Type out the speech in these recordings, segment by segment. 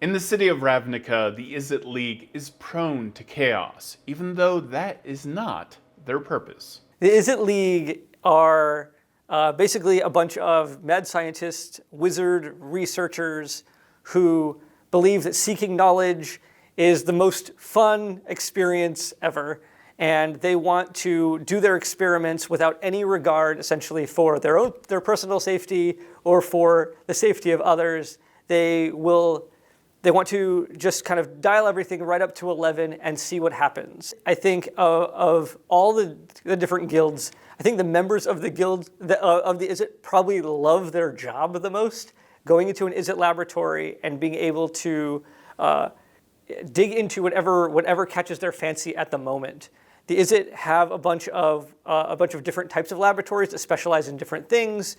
In the city of Ravnica, the Izzet League is prone to chaos, even though that is not their purpose. The Izzet League are basically a bunch of mad scientists, wizard researchers who believe that seeking knowledge is the most fun experience ever, and they want to do their experiments without any regard, essentially, for their personal safety or for the safety of others. They want to just kind of dial everything right up to 11 and see what happens. I think of all the different guilds, I think the members of the guild of the Izzet probably love their job the most, going into an Izzet laboratory and being able to dig into whatever catches their fancy at the moment. The Izzet have a bunch of different types of laboratories that specialize in different things.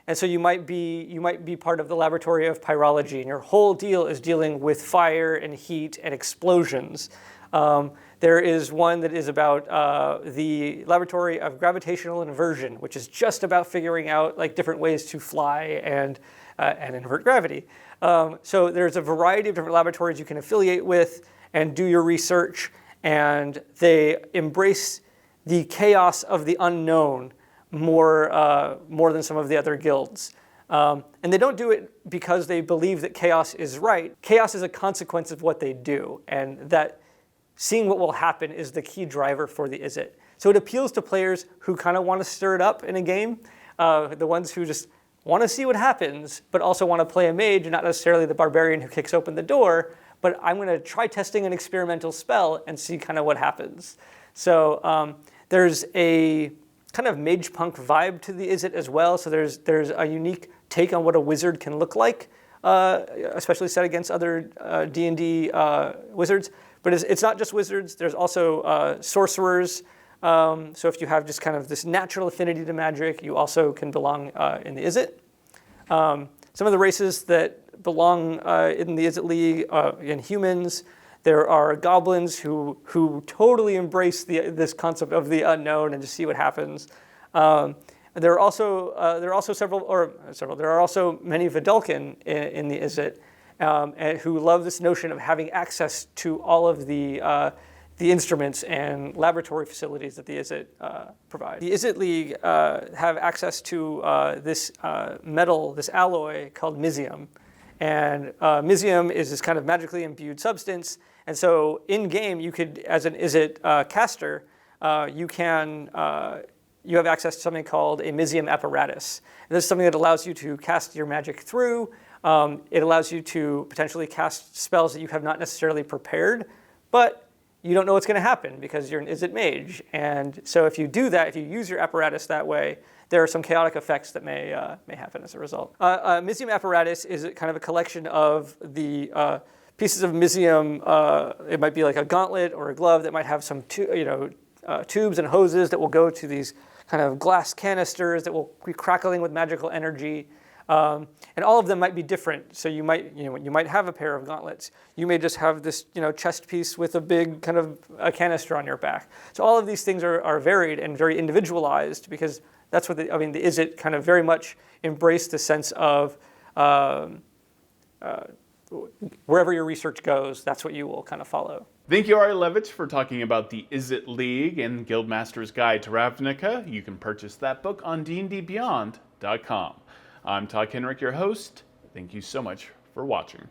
And so you might be part of the laboratory of pyrology, and your whole deal is dealing with fire and heat and explosions. There is one that is about the laboratory of gravitational inversion, which is just about figuring out like different ways to fly and invert gravity. So there's a variety of different laboratories you can affiliate with and do your research, and they embrace the chaos of the unknown more than some of the other guilds. And they don't do it because they believe that chaos is right. Chaos is a consequence of what they do, and that seeing what will happen is the key driver for the Izzet. So it appeals to players who kind of want to stir it up in a game, the ones who just want to see what happens, but also want to play a mage, not necessarily the barbarian who kicks open the door, but I'm going to try testing an experimental spell and see kind of what happens. So there's a kind of mage punk vibe to the Izzet as well. So there's a unique take on what a wizard can look like, especially set against other D&D wizards. But it's not just wizards. There's also sorcerers. So if you have just kind of this natural affinity to magic, you also can belong in the Izzet. Some of the races that belong in the Izzet League, in humans, there are goblins who totally embrace this concept of the unknown and just see what happens. There are also many Vidalcan in the Izzet, and who love this notion of having access to all of the instruments and laboratory facilities that the Izzet provide. The Izzet League have access to this metal, this alloy called Misium. And Misium is this kind of magically imbued substance. And so in-game, you could, as an Izzet caster, you have access to something called a Misium apparatus. And this is something that allows you to cast your magic through. It allows you to potentially cast spells that you have not necessarily prepared, but you don't know what's going to happen because you're an Izzet mage. And so if you do that, if you use your apparatus that way, there are some chaotic effects that may happen as a result. Misium apparatus is kind of a collection of the pieces of Misium. It might be like a gauntlet or a glove that might have some tubes and hoses that will go to these kind of glass canisters that will be crackling with magical energy. And all of them might be different. So you might have a pair of gauntlets. You may just have this chest piece with a big kind of a canister on your back. So all of these things are varied and very individualized, because that's what the Izzet kind of very much embrace the sense of wherever your research goes, that's what you will kind of follow. Thank you, Ari Levitz, for talking about the Izzet League and Guildmaster's Guide to Ravnica. You can purchase that book on dndbeyond.com. I'm Todd Kenrick, your host. Thank you so much for watching.